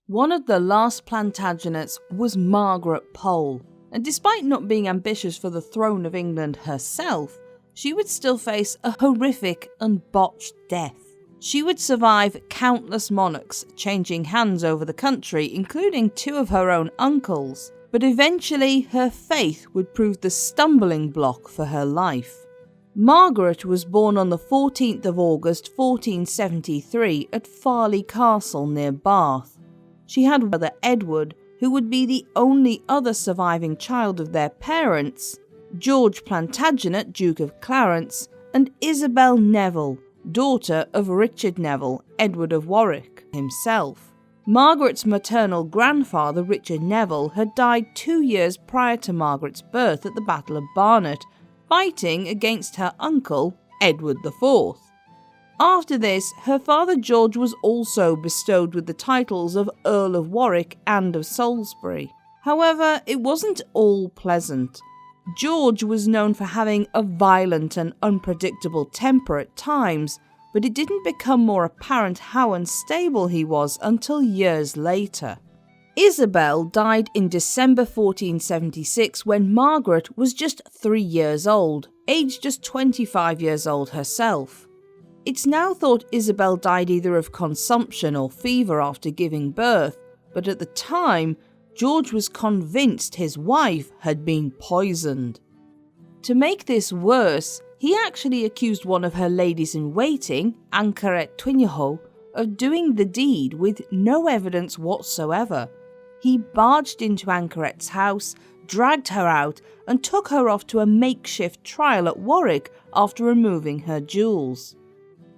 One of the last Plantagenets was Margaret Pole, and despite not being ambitious for the throne of England herself, she would still face a horrific and botched death. She would survive countless monarchs changing hands over the country, including two of her own uncles, but eventually her faith would prove the stumbling block for her life. Margaret was born on the 14th of August 1473 at Farley Castle near Bath. She had brother Edward, who would be the only other surviving child of their parents, George Plantagenet, Duke of Clarence, and Isabel Neville, daughter of Richard Neville, Edward of Warwick himself. Margaret's maternal grandfather, Richard Neville, had died 2 years prior to Margaret's birth at the Battle of Barnet, fighting against her uncle, Edward IV. After this, her father George was also bestowed with the titles of Earl of Warwick and of Salisbury. However, it wasn't all pleasant. George was known for having a violent and unpredictable temper at times, but it didn't become more apparent how unstable he was until years later. Isabel died in December 1476 when Margaret was just 3 years old, aged just 25 years old herself. It's now thought Isabel died either of consumption or fever after giving birth, but at the time, George was convinced his wife had been poisoned. To make this worse, he actually accused one of her ladies-in-waiting, Margaret Pole, of doing the deed with no evidence whatsoever. He barged into Margaret's house, dragged her out, and took her off to a makeshift trial at Warwick after removing her jewels.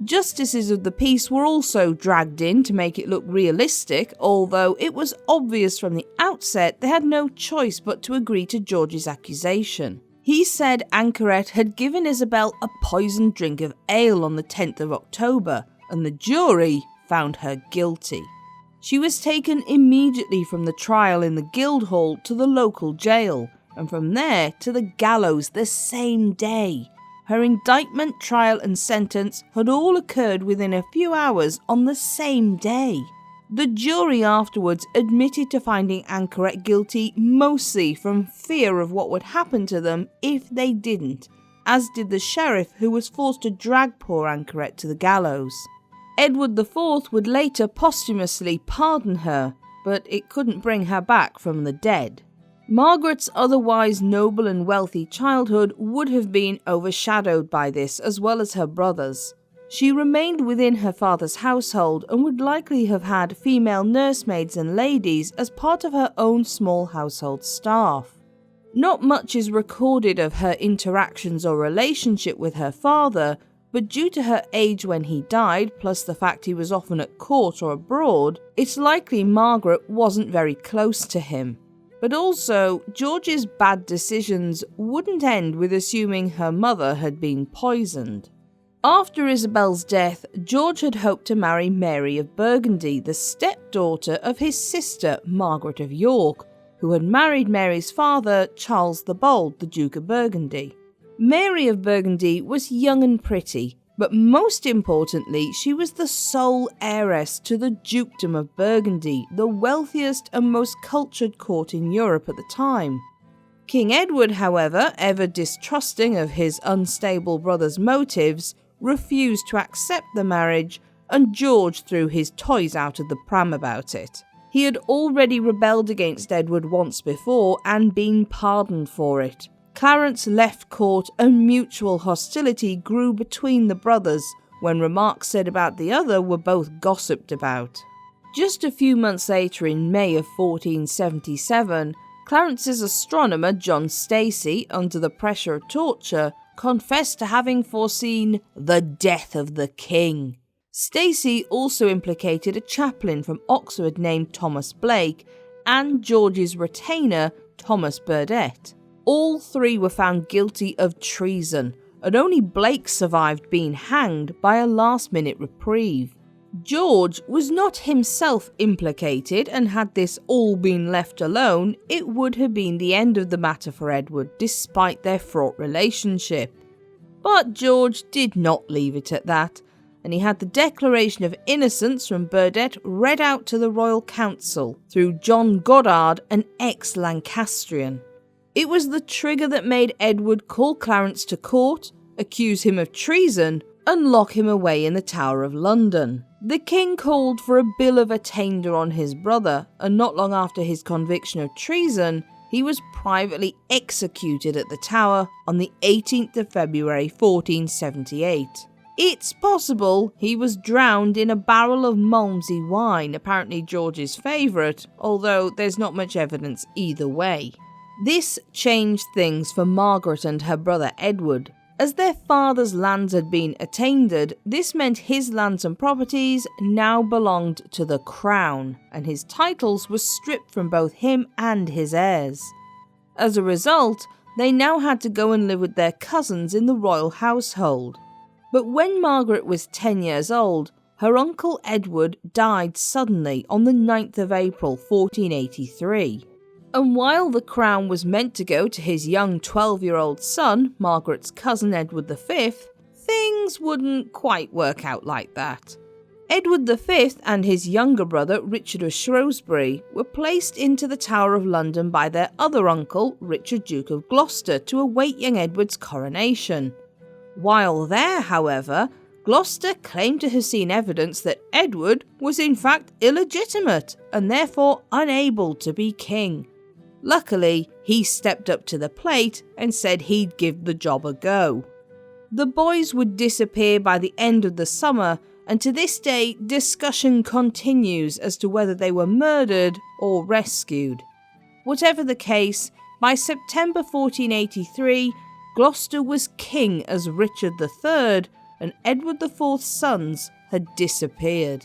Justices of the peace were also dragged in to make it look realistic, although it was obvious from the outset they had no choice but to agree to George's accusation. He said Margaret had given Isabel a poisoned drink of ale on the 10th of October, and the jury found her guilty. She was taken immediately from the trial in the Guildhall to the local jail, and from there to the gallows the same day. Her indictment, trial and sentence had all occurred within a few hours on the same day. The jury afterwards admitted to finding Margaret guilty mostly from fear of what would happen to them if they didn't, as did the sheriff who was forced to drag poor Margaret to the gallows. Edward IV would later posthumously pardon her, but it couldn't bring her back from the dead. Margaret's otherwise noble and wealthy childhood would have been overshadowed by this, as well as her brothers. She remained within her father's household and would likely have had female nursemaids and ladies as part of her own small household staff. Not much is recorded of her interactions or relationship with her father, but due to her age when he died, plus the fact he was often at court or abroad, it's likely Margaret wasn't very close to him. But also, George's bad decisions wouldn't end with assuming her mother had been poisoned. After Isabel's death, George had hoped to marry Mary of Burgundy, the stepdaughter of his sister Margaret of York, who had married Mary's father, Charles the Bold, the Duke of Burgundy. Mary of Burgundy was young and pretty, but most importantly, she was the sole heiress to the Dukedom of Burgundy, the wealthiest and most cultured court in Europe at the time. King Edward, however, ever distrusting of his unstable brother's motives, refused to accept the marriage, and George threw his toys out of the pram about it. He had already rebelled against Edward once before and been pardoned for it. Clarence left court and mutual hostility grew between the brothers when remarks said about the other were both gossiped about. Just a few months later, in May of 1477, Clarence's astronomer John Stacey, under the pressure of torture, confessed to having foreseen the death of the king. Stacey also implicated a chaplain from Oxford named Thomas Blake and George's retainer Thomas Burdett. All three were found guilty of treason, and only Blake survived being hanged by a last-minute reprieve. George was not himself implicated, and had this all been left alone, it would have been the end of the matter for Edward, despite their fraught relationship. But George did not leave it at that, and he had the Declaration of Innocence from Burdett read out to the Royal Council through John Goddard, an ex-Lancastrian. It was the trigger that made Edward call Clarence to court, accuse him of treason, and lock him away in the Tower of London. The king called for a bill of attainder on his brother, and not long after his conviction of treason, he was privately executed at the Tower on the 18th of February 1478. It's possible he was drowned in a barrel of Malmsey wine, apparently George's favourite, although there's not much evidence either way. This changed things for Margaret and her brother Edward. As their father's lands had been attainted, this meant his lands and properties now belonged to the Crown, and his titles were stripped from both him and his heirs. As a result, they now had to go and live with their cousins in the royal household. But when Margaret was 10 years old, her uncle Edward died suddenly on the 9th of April 1483. And while the crown was meant to go to his young 12-year-old son, Margaret's cousin Edward V, things wouldn't quite work out like that. Edward V and his younger brother Richard of Shrewsbury were placed into the Tower of London by their other uncle, Richard Duke of Gloucester, to await young Edward's coronation. While there, however, Gloucester claimed to have seen evidence that Edward was in fact illegitimate and therefore unable to be king. Luckily, he stepped up to the plate and said he'd give the job a go. The boys would disappear by the end of the summer, and to this day discussion continues as to whether they were murdered or rescued. Whatever the case, by September 1483, Gloucester was king as Richard III, and Edward IV's sons had disappeared.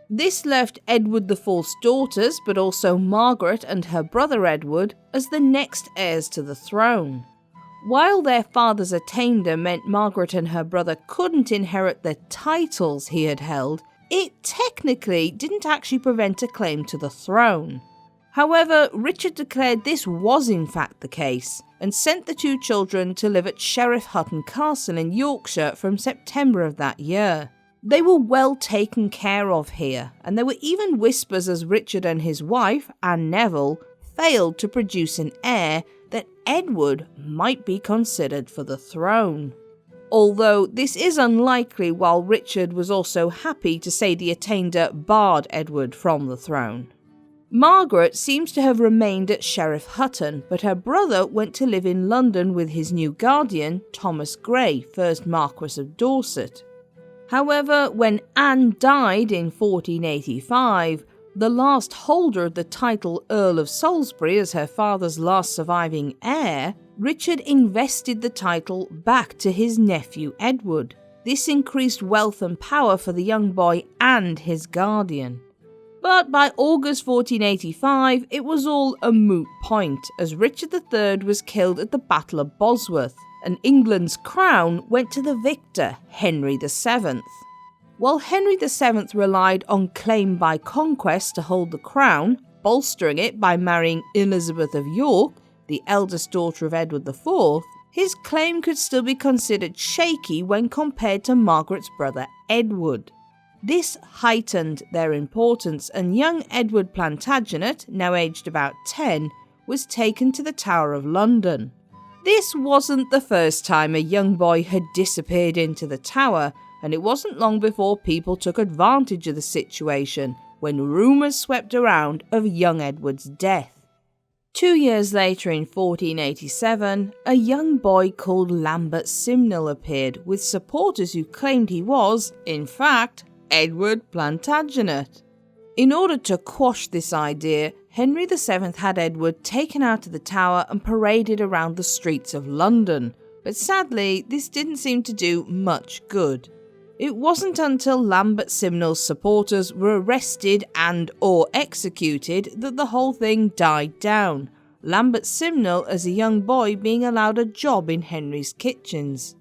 This left Edward IV's daughters, but also Margaret and her brother Edward, as the next heirs to the throne. While their father's attainder meant Margaret and her brother couldn't inherit the titles he had held, it technically didn't actually prevent a claim to the throne. However, Richard declared this was in fact the case, and sent the two children to live at Sheriff Hutton Castle in Yorkshire from September of that year. They were well taken care of here, and there were even whispers as Richard and his wife, Anne Neville, failed to produce an heir that Edward might be considered for the throne. Although this is unlikely, while Richard was also happy to say the attainder barred Edward from the throne. Margaret seems to have remained at Sheriff Hutton, but her brother went to live in London with his new guardian, Thomas Grey, 1st Marquess of Dorset. However, when Anne died in 1485, the last holder of the title Earl of Salisbury as her father's last surviving heir, Richard invested the title back to his nephew Edward. This increased wealth and power for the young boy and his guardian. But by August 1485, it was all a moot point, as Richard III was killed at the Battle of Bosworth, and England's crown went to the victor, Henry VII. While Henry VII relied on claim by conquest to hold the crown, bolstering it by marrying Elizabeth of York, the eldest daughter of Edward IV, his claim could still be considered shaky when compared to Margaret's brother Edward. This heightened their importance, and young Edward Plantagenet, now aged about 10, was taken to the Tower of London. This wasn't the first time a young boy had disappeared into the Tower, and it wasn't long before people took advantage of the situation when rumours swept around of young Edward's death. 2 years later, in 1487, a young boy called Lambert Simnel appeared, with supporters who claimed he was, in fact, Edward Plantagenet. In order to quash this idea, Henry VII had Edward taken out of the Tower and paraded around the streets of London, but sadly this didn't seem to do much good. It wasn't until Lambert Simnel's supporters were arrested and or executed that the whole thing died down, Lambert Simnel as a young boy being allowed a job in Henry's kitchens.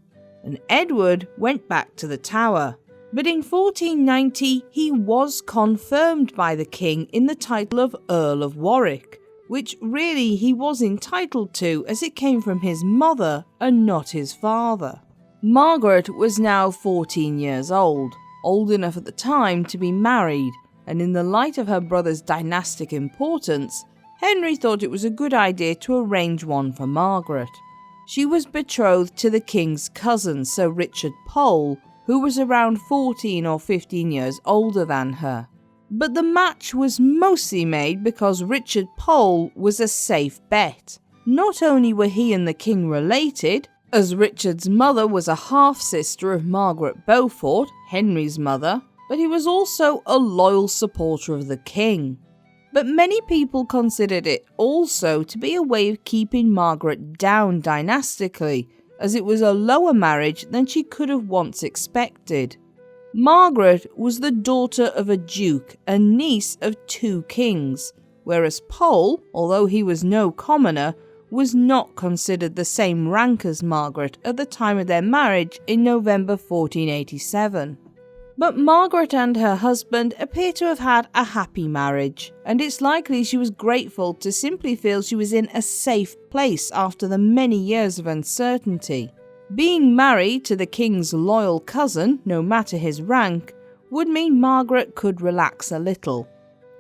And Edward went back to the Tower. But in 1490 he was confirmed by the king in the title of Earl of Warwick, which really he was entitled to as it came from his mother and not his father. Margaret was now 14 years old enough at the time to be married, and in the light of her brother's dynastic importance, Henry thought it was a good idea to arrange one for Margaret. She was betrothed to the king's cousin, Sir Richard Pole, who was around 14 or 15 years older than her. But the match was mostly made because Richard Pole was a safe bet. Not only were he and the king related, as Richard's mother was a half-sister of Margaret Beaufort, Henry's mother, but he was also a loyal supporter of the king. But many people considered it also to be a way of keeping Margaret down dynastically, as it was a lower marriage than she could have once expected. Margaret was the daughter of a duke and niece of 2 kings, whereas Pole, although he was no commoner, was not considered the same rank as Margaret at the time of their marriage in November 1487. But Margaret and her husband appear to have had a happy marriage, and it's likely she was grateful to simply feel she was in a safe place after the many years of uncertainty. Being married to the king's loyal cousin, no matter his rank, would mean Margaret could relax a little.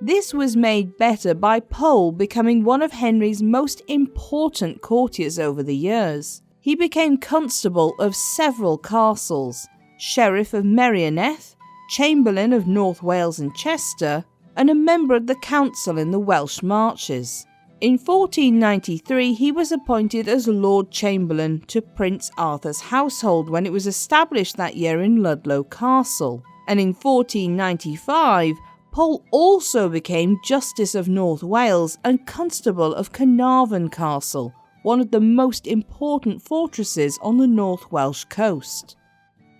This was made better by Pole becoming one of Henry's most important courtiers over the years. He became constable of several castles, Sheriff of Merioneth, Chamberlain of North Wales and Chester, and a member of the council in the Welsh Marches. In 1493 he was appointed as Lord Chamberlain to Prince Arthur's household when it was established that year in Ludlow Castle, and in 1495 Pole also became Justice of North Wales and Constable of Carnarvon Castle, one of the most important fortresses on the North Welsh coast.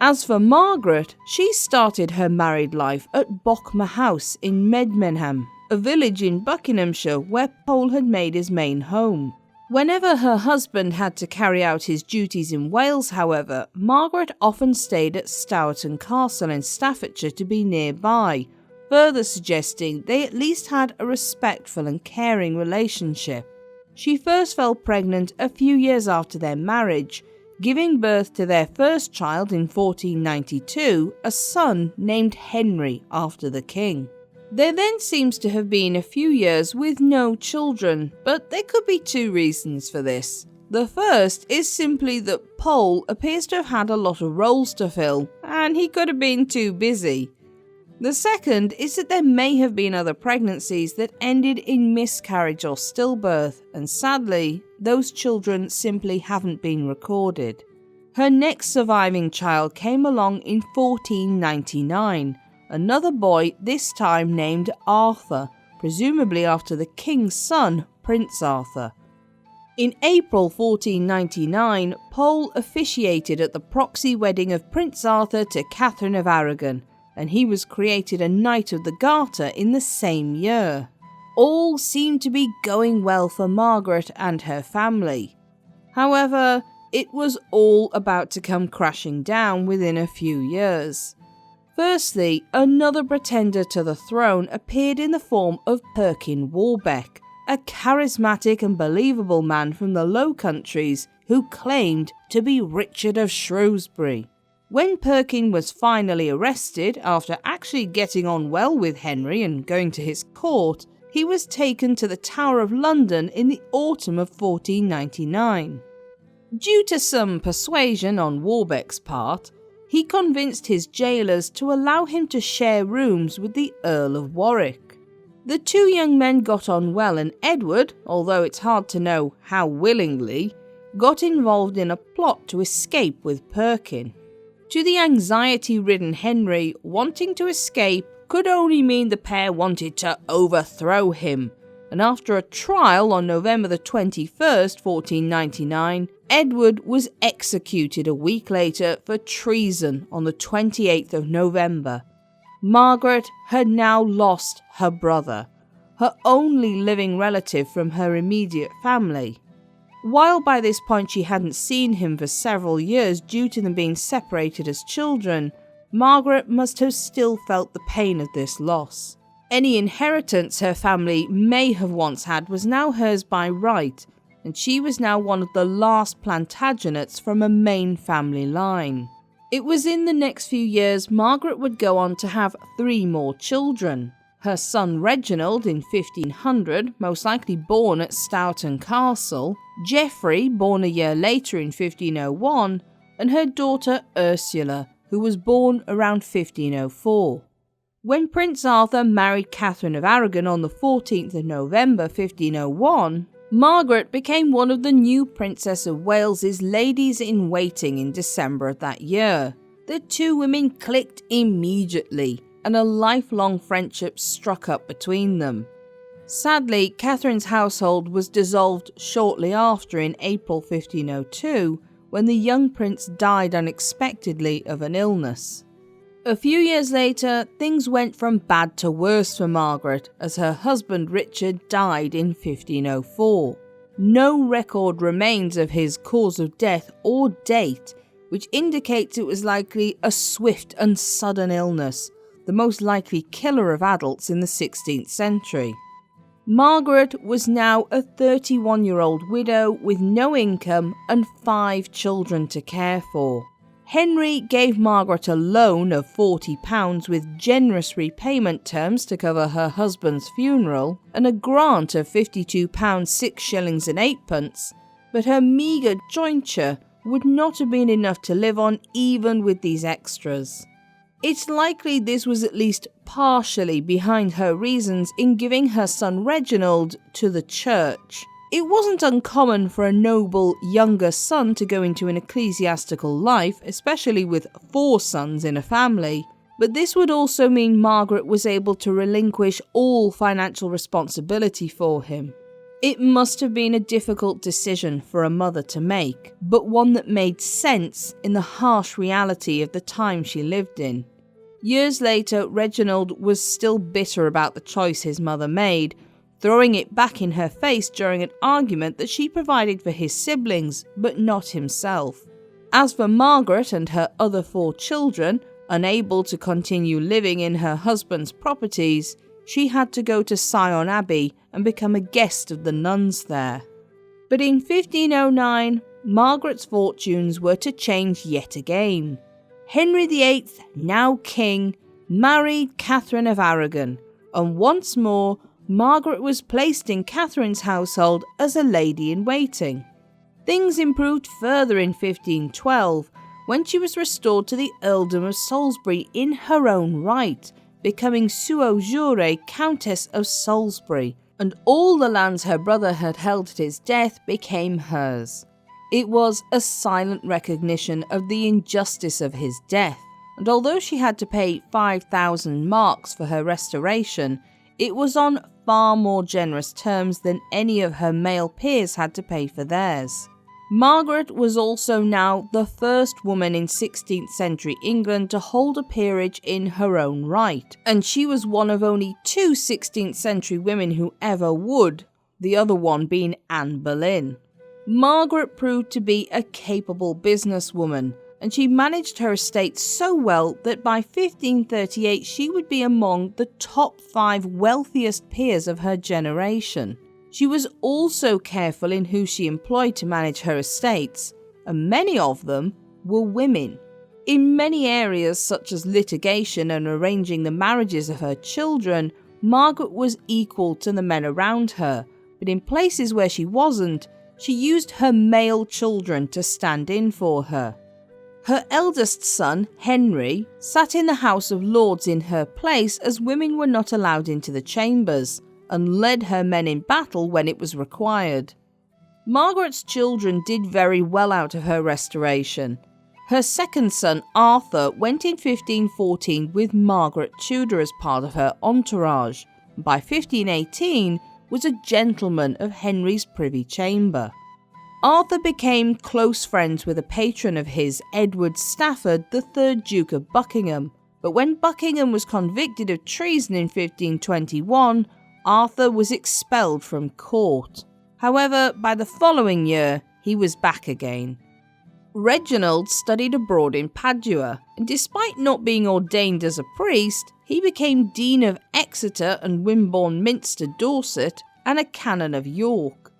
As for Margaret, she started her married life at Bochmer House in Medmenham, a village in Buckinghamshire where Pole had made his main home. Whenever her husband had to carry out his duties in Wales, however, Margaret often stayed at Stourton Castle in Staffordshire to be nearby, further suggesting they at least had a respectful and caring relationship. She first fell pregnant a few years after their marriage, giving birth to their first child in 1492, a son named Henry after the king. There then seems to have been a few years with no children, but there could be 2 reasons for this. The first is simply that Pole appears to have had a lot of roles to fill, and he could have been too busy. The second is that there may have been other pregnancies that ended in miscarriage or stillbirth, and sadly, those children simply haven't been recorded. Her next surviving child came along in 1499, another boy, this time named Arthur, presumably after the king's son, Prince Arthur. In April 1499, Pole officiated at the proxy wedding of Prince Arthur to Catherine of Aragon, and he was created a Knight of the Garter in the same year. All seemed to be going well for Margaret and her family. However, it was all about to come crashing down within a few years. Firstly, another pretender to the throne appeared in the form of Perkin Warbeck, a charismatic and believable man from the Low Countries who claimed to be Richard of Shrewsbury. When Perkin was finally arrested after actually getting on well with Henry and going to his court, he was taken to the Tower of London in the autumn of 1499. Due to some persuasion on Warbeck's part, he convinced his jailers to allow him to share rooms with the Earl of Warwick. The 2 young men got on well, and Edward, although it's hard to know how willingly, got involved in a plot to escape with Perkin. To the anxiety-ridden Henry, wanting to escape could only mean the pair wanted to overthrow him, and after a trial on November the 21st, 1499, Edward was executed a week later for treason on the 28th of November. Margaret had now lost her brother, her only living relative from her immediate family. While by this point she hadn't seen him for several years due to them being separated as children, Margaret must have still felt the pain of this loss. Any inheritance her family may have once had was now hers by right, and she was now one of the last Plantagenets from a main family line. It was in the next few years Margaret would go on to have 3 more children. Her son Reginald in 1500, most likely born at Stoughton Castle, Geoffrey, born a year later in 1501, and her daughter Ursula, who was born around 1504. When Prince Arthur married Catherine of Aragon on the 14th of November 1501, Margaret became one of the new Princess of Wales's ladies-in-waiting in December of that year. The 2 women clicked immediately, and a lifelong friendship struck up between them. Sadly, Catherine's household was dissolved shortly after in April 1502, when the young prince died unexpectedly of an illness. A few years later, things went from bad to worse for Margaret, as her husband Richard died in 1504. No record remains of his cause of death or date, which indicates it was likely a swift and sudden illness, the most likely killer of adults in the 16th century. Margaret was now a 31-year-old widow with no income and 5 children to care for. Henry gave Margaret a loan of £40 with generous repayment terms to cover her husband's funeral and a grant of £52 6 shillings and 8pence, but her meagre jointure would not have been enough to live on even with these extras. It's likely this was at least partially behind her reasons in giving her son Reginald to the church. It wasn't uncommon for a noble younger son to go into an ecclesiastical life, especially with 4 sons in a family, but this would also mean Margaret was able to relinquish all financial responsibility for him. It must have been a difficult decision for a mother to make, but one that made sense in the harsh reality of the time she lived in. Years later, Reginald was still bitter about the choice his mother made, throwing it back in her face during an argument that she provided for his siblings, but not himself. As for Margaret and her other 4 children, unable to continue living in her husband's properties, she had to go to Sion Abbey and become a guest of the nuns there. But in 1509, Margaret's fortunes were to change yet again. Henry VIII, now king, married Catherine of Aragon, and once more Margaret was placed in Catherine's household as a lady-in-waiting. Things improved further in 1512, when she was restored to the earldom of Salisbury in her own right, becoming sua jure Countess of Salisbury, and all the lands her brother had held at his death became hers. It was a silent recognition of the injustice of his death, and although she had to pay 5,000 marks for her restoration, it was on far more generous terms than any of her male peers had to pay for theirs. Margaret was also now the first woman in 16th century England to hold a peerage in her own right, and she was one of only 2 16th century women who ever would, the other one being Anne Boleyn. Margaret proved to be a capable businesswoman, and she managed her estate so well that by 1538 she would be among the top 5 wealthiest peers of her generation. She was also careful in who she employed to manage her estates, and many of them were women. In many areas such as litigation and arranging the marriages of her children, Margaret was equal to the men around her, but in places where she wasn't, she used her male children to stand in for her. Her eldest son, Henry, sat in the House of Lords in her place as women were not allowed into the chambers, and led her men in battle when it was required. Margaret's children did very well out of her restoration. Her second son, Arthur, went in 1514 with Margaret Tudor as part of her entourage, and by 1518 was a gentleman of Henry's privy chamber. Arthur became close friends with a patron of his, Edward Stafford, the 3rd Duke of Buckingham, but when Buckingham was convicted of treason in 1521, Arthur was expelled from court. However, by the following year, he was back again. Reginald studied abroad in Padua, and despite not being ordained as a priest, he became Dean of Exeter and Wimborne Minster, Dorset, and a Canon of York.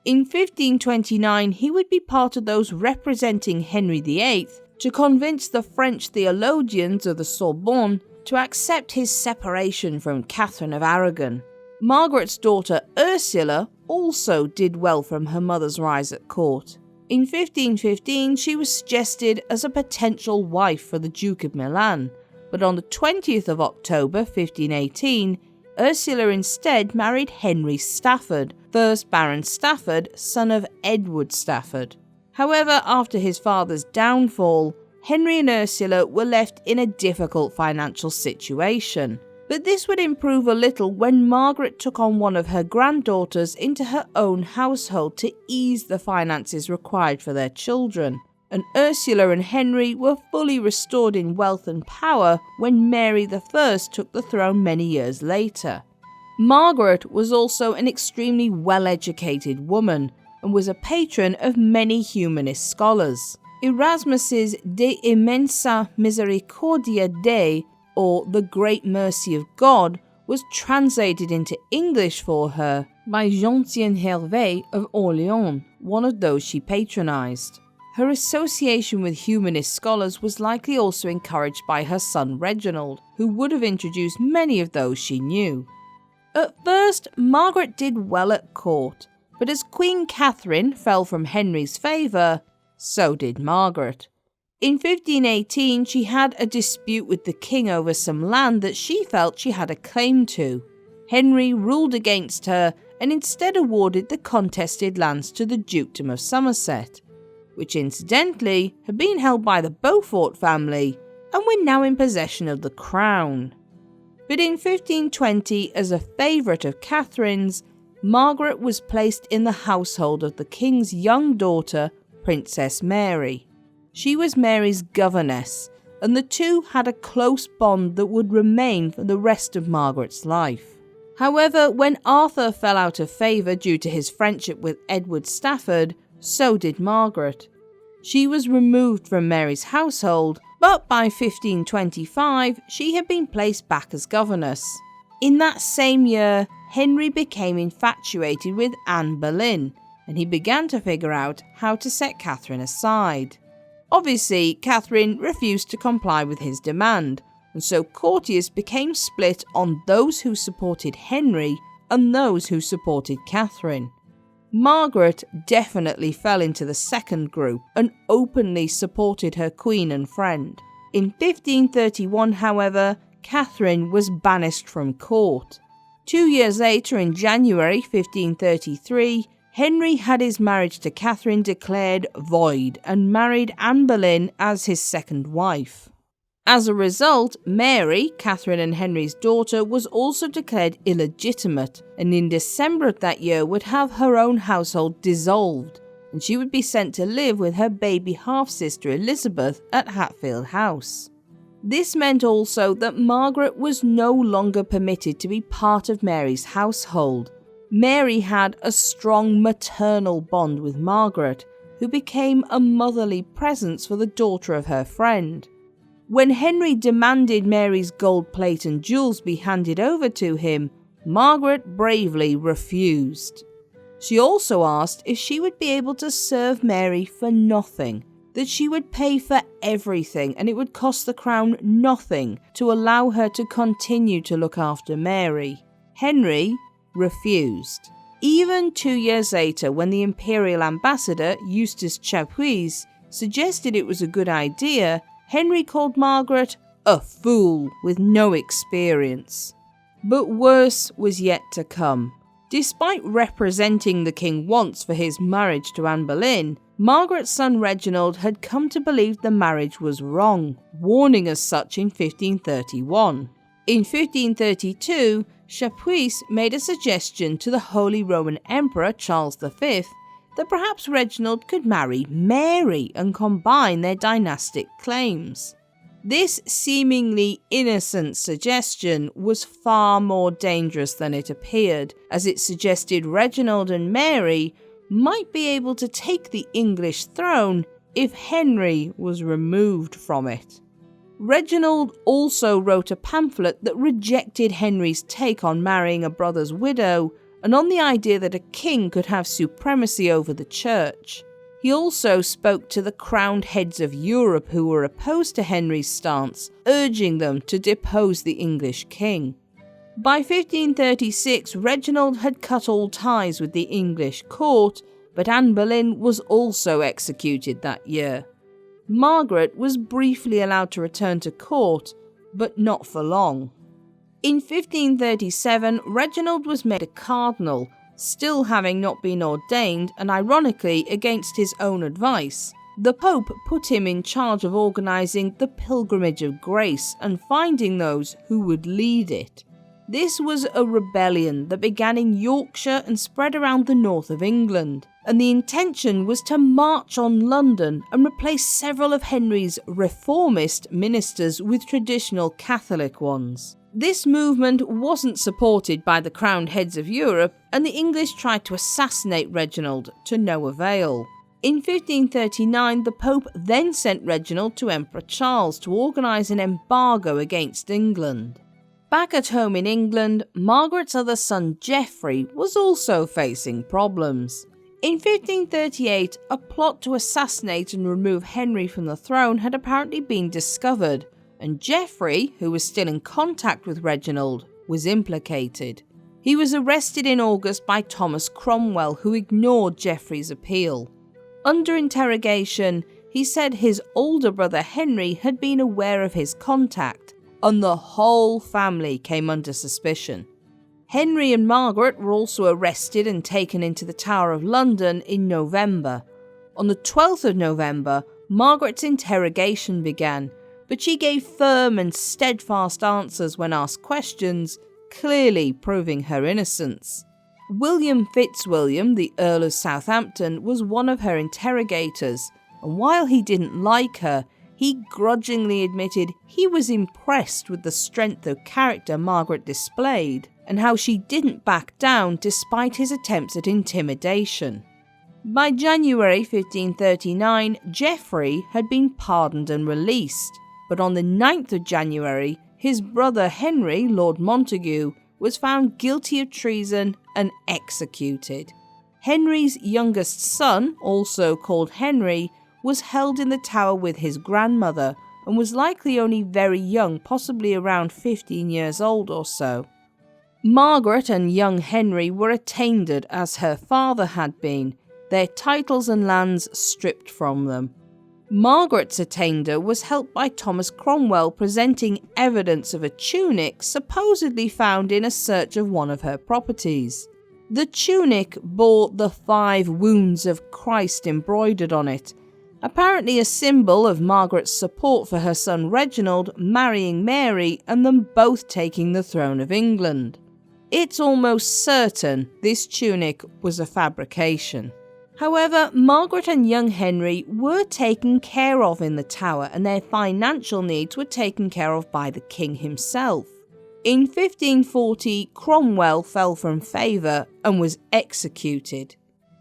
In 1529, he would be part of those representing Henry VIII to convince the French theologians of the Sorbonne to accept his separation from Catherine of Aragon. Margaret's daughter Ursula also did well from her mother's rise at court. In 1515, she was suggested as a potential wife for the Duke of Milan, but on the 20th of October 1518, Ursula instead married Henry Stafford, 1st Baron Stafford, son of Edward Stafford. However, after his father's downfall, Henry and Ursula were left in a difficult financial situation. But this would improve a little when Margaret took on one of her granddaughters into her own household to ease the finances required for their children. And Ursula and Henry were fully restored in wealth and power when Mary I took the throne many years later. Margaret was also an extremely well-educated woman and was a patron of many humanist scholars. Erasmus's De Immensa Misericordia Dei, or The Great Mercy of God, was translated into English for her by Jean-Tien Hervé of Orléans, one of those she patronised. Her association with humanist scholars was likely also encouraged by her son Reginald, who would have introduced many of those she knew. At first, Margaret did well at court, but as Queen Catherine fell from Henry's favour, so did Margaret. In 1518, she had a dispute with the king over some land that she felt she had a claim to. Henry ruled against her and instead awarded the contested lands to the Dukedom of Somerset, which incidentally had been held by the Beaufort family and were now in possession of the crown. But in 1520, as a favourite of Catherine's, Margaret was placed in the household of the king's young daughter, Princess Mary. She was Mary's governess, and the two had a close bond that would remain for the rest of Margaret's life. However, when Arthur fell out of favour due to his friendship with Edward Stafford, so did Margaret. She was removed from Mary's household, but by 1525 she had been placed back as governess. In that same year, Henry became infatuated with Anne Boleyn, and he began to figure out how to set Catherine aside. Obviously, Catherine refused to comply with his demand, and so courtiers became split on those who supported Henry and those who supported Catherine. Margaret definitely fell into the second group and openly supported her queen and friend. In 1531, however, Catherine was banished from court. 2 years later, in January 1533, Henry had his marriage to Catherine declared void and married Anne Boleyn as his second wife. As a result, Mary, Catherine and Henry's daughter, was also declared illegitimate, and in December of that year would have her own household dissolved, and she would be sent to live with her baby half-sister Elizabeth at Hatfield House. This meant also that Margaret was no longer permitted to be part of Mary's household. Mary had a strong maternal bond with Margaret, who became a motherly presence for the daughter of her friend. When Henry demanded Mary's gold plate and jewels be handed over to him, Margaret bravely refused. She also asked if she would be able to serve Mary for nothing, that she would pay for everything and it would cost the crown nothing to allow her to continue to look after Mary. Henry refused. Even 2 years later, when the imperial ambassador, Eustace Chapuis, suggested it was a good idea, Henry called Margaret a fool with no experience. But worse was yet to come. Despite representing the king once for his marriage to Anne Boleyn, Margaret's son Reginald had come to believe the marriage was wrong, warning as such in 1531. In 1532, Chapuis made a suggestion to the Holy Roman Emperor Charles V that perhaps Reginald could marry Mary and combine their dynastic claims. This seemingly innocent suggestion was far more dangerous than it appeared, as it suggested Reginald and Mary might be able to take the English throne if Henry was removed from it. Reginald also wrote a pamphlet that rejected Henry's take on marrying a brother's widow and on the idea that a king could have supremacy over the church. He also spoke to the crowned heads of Europe who were opposed to Henry's stance, urging them to depose the English king. By 1536, Reginald had cut all ties with the English court, but Anne Boleyn was also executed that year. Margaret was briefly allowed to return to court, but not for long. In 1537, Reginald was made a cardinal, still having not been ordained, and ironically against his own advice. The Pope put him in charge of organising the Pilgrimage of Grace and finding those who would lead it. This was a rebellion that began in Yorkshire and spread around the north of England, and the intention was to march on London and replace several of Henry's reformist ministers with traditional Catholic ones. This movement wasn't supported by the crowned heads of Europe, and the English tried to assassinate Reginald to no avail. In 1539, the Pope then sent Reginald to Emperor Charles to organise an embargo against England. Back at home in England, Margaret's other son Geoffrey was also facing problems. In 1538, a plot to assassinate and remove Henry from the throne had apparently been discovered, and Geoffrey, who was still in contact with Reginald, was implicated. He was arrested in August by Thomas Cromwell, who ignored Geoffrey's appeal. Under interrogation, he said his older brother Henry had been aware of his contact, and the whole family came under suspicion. Henry and Margaret were also arrested and taken into the Tower of London in November. On the 12th of November, Margaret's interrogation began, but she gave firm and steadfast answers when asked questions, clearly proving her innocence. William Fitzwilliam, the Earl of Southampton, was one of her interrogators, and while he didn't like her, he grudgingly admitted he was impressed with the strength of character Margaret displayed, and how she didn't back down despite his attempts at intimidation. By January 1539, Geoffrey had been pardoned and released, but on the 9th of January, his brother Henry, Lord Montague, was found guilty of treason and executed. Henry's youngest son, also called Henry, was held in the Tower with his grandmother and was likely only very young, possibly around 15 years old or so. Margaret and young Henry were attainted as her father had been, their titles and lands stripped from them. Margaret's attainder was helped by Thomas Cromwell presenting evidence of a tunic supposedly found in a search of one of her properties. The tunic bore the 5 wounds of Christ embroidered on it, apparently a symbol of Margaret's support for her son Reginald marrying Mary and them both taking the throne of England. It's almost certain this tunic was a fabrication. However, Margaret and young Henry were taken care of in the Tower, and their financial needs were taken care of by the king himself. In 1540, Cromwell fell from favour and was executed.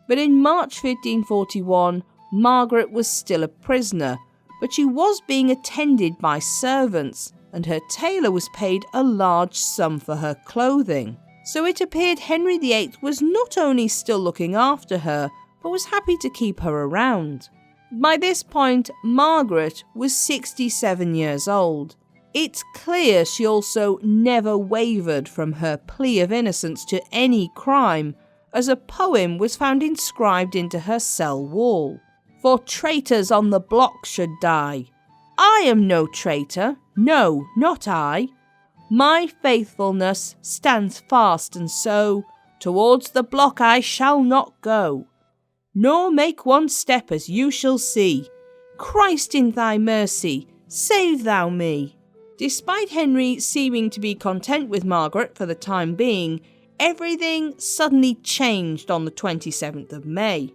But in March 1541, Margaret was still a prisoner, but she was being attended by servants, and her tailor was paid a large sum for her clothing. So it appeared Henry VIII was not only still looking after her, but was happy to keep her around. By this point, Margaret was 67 years old. It's clear she also never wavered from her plea of innocence to any crime, as a poem was found inscribed into her cell wall. For traitors on the block should die. I am no traitor, no, not I. My faithfulness stands fast, and so towards the block I shall not go, nor make one step, as you shall see. Christ, in thy mercy, save thou me. Despite Henry seeming to be content with Margaret for the time being, everything suddenly changed on the 27th of May.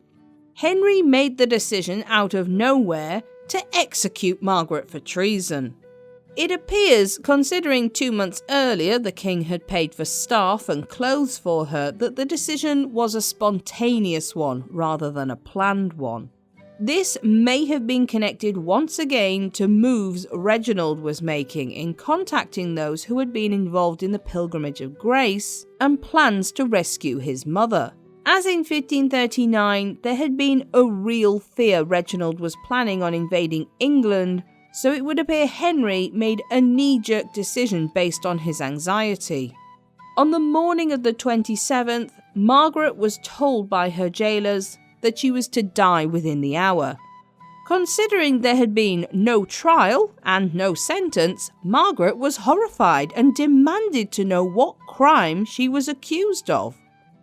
Henry made the decision out of nowhere to execute Margaret for treason. It appears, considering 2 months earlier the king had paid for staff and clothes for her, that the decision was a spontaneous one rather than a planned one. This may have been connected once again to moves Reginald was making in contacting those who had been involved in the Pilgrimage of Grace and plans to rescue his mother. As in 1539, there had been a real fear Reginald was planning on invading England, so it would appear Henry made a knee-jerk decision based on his anxiety. On the morning of the 27th, Margaret was told by her jailers that she was to die within the hour. Considering there had been no trial and no sentence, Margaret was horrified and demanded to know what crime she was accused of.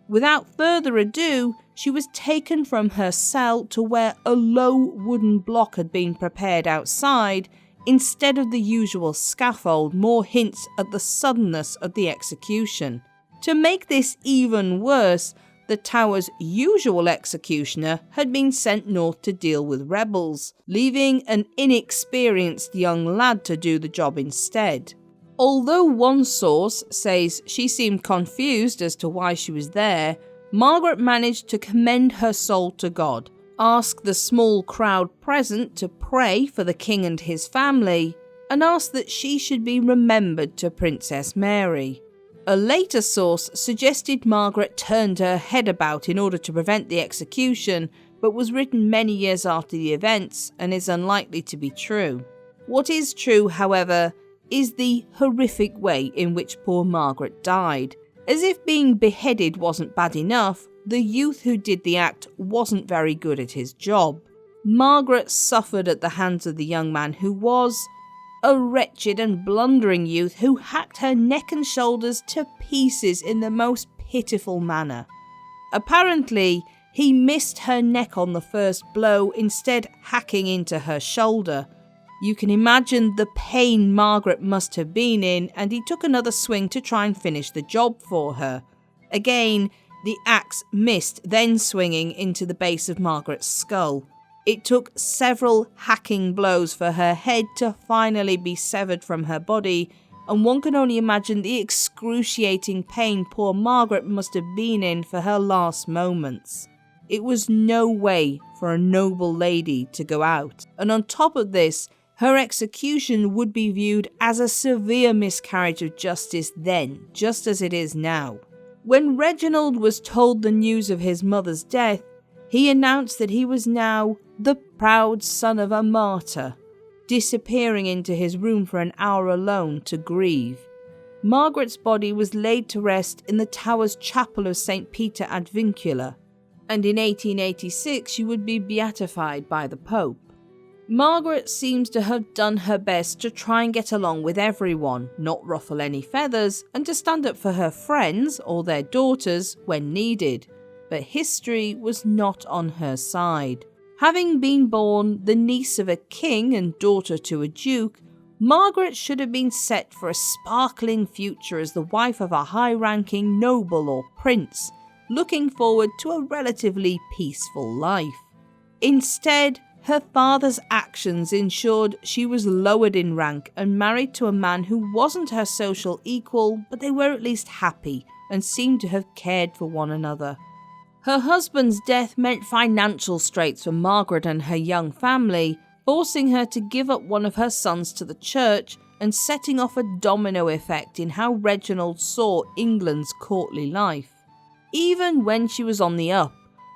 Without further ado, she was taken from her cell to where a low wooden block had been prepared outside. Instead of the usual scaffold, more hints at the suddenness of the execution. To make this even worse, the Tower's usual executioner had been sent north to deal with rebels, leaving an inexperienced young lad to do the job instead. Although one source says she seemed confused as to why she was there, Margaret managed to commend her soul to God, ask the small crowd present to pray for the king and his family, and ask that she should be remembered to Princess Mary. A later source suggested Margaret turned her head about in order to prevent the execution, but was written many years after the events and is unlikely to be true. What is true, however, is the horrific way in which poor Margaret died. As if being beheaded wasn't bad enough, the youth who did the act wasn't very good at his job. Margaret suffered at the hands of the young man who was a wretched and blundering youth who hacked her neck and shoulders to pieces in the most pitiful manner. Apparently, he missed her neck on the first blow, instead hacking into her shoulder. You can imagine the pain Margaret must have been in, and he took another swing to try and finish the job for her. Again, the axe missed, then swinging into the base of Margaret's skull. It took several hacking blows for her head to finally be severed from her body, and one can only imagine the excruciating pain poor Margaret must have been in for her last moments. It was no way for a noble lady to go out, and on top of this, her execution would be viewed as a severe miscarriage of justice then, just as it is now. When Reginald was told the news of his mother's death, he announced that he was now the proud son of a martyr, disappearing into his room for an hour alone to grieve. Margaret's body was laid to rest in the Tower's chapel of St. Peter ad Vincula, and in 1886 she would be beatified by the Pope. Margaret seems to have done her best to try and get along with everyone, not ruffle any feathers, and to stand up for her friends or their daughters when needed. But history was not on her side. Having been born the niece of a king and daughter to a duke, Margaret should have been set for a sparkling future as the wife of a high-ranking noble or prince, looking forward to a relatively peaceful life. Instead, her father's actions ensured she was lowered in rank and married to a man who wasn't her social equal, but they were at least happy and seemed to have cared for one another. Her husband's death meant financial straits for Margaret and her young family, forcing her to give up one of her sons to the church and setting off a domino effect in how Reginald saw England's courtly life. Even when she was on the up,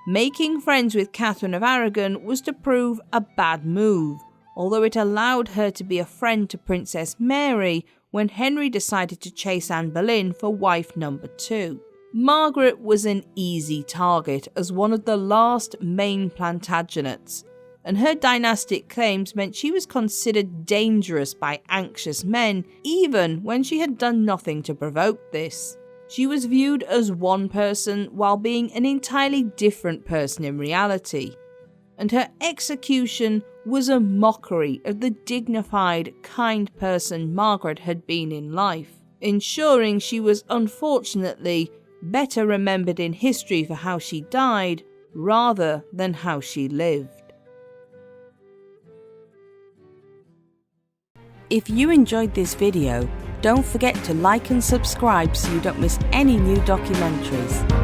making friends with Catherine of Aragon was to prove a bad move, although it allowed her to be a friend to Princess Mary when Henry decided to chase Anne Boleyn for wife number 2. Margaret was an easy target as one of the last main Plantagenets, and her dynastic claims meant she was considered dangerous by anxious men even when she had done nothing to provoke this. She was viewed as one person while being an entirely different person in reality, and her execution was a mockery of the dignified, kind person Margaret had been in life, ensuring she was unfortunately better remembered in history for how she died rather than how she lived. If you enjoyed this video, don't forget to like and subscribe so you don't miss any new documentaries.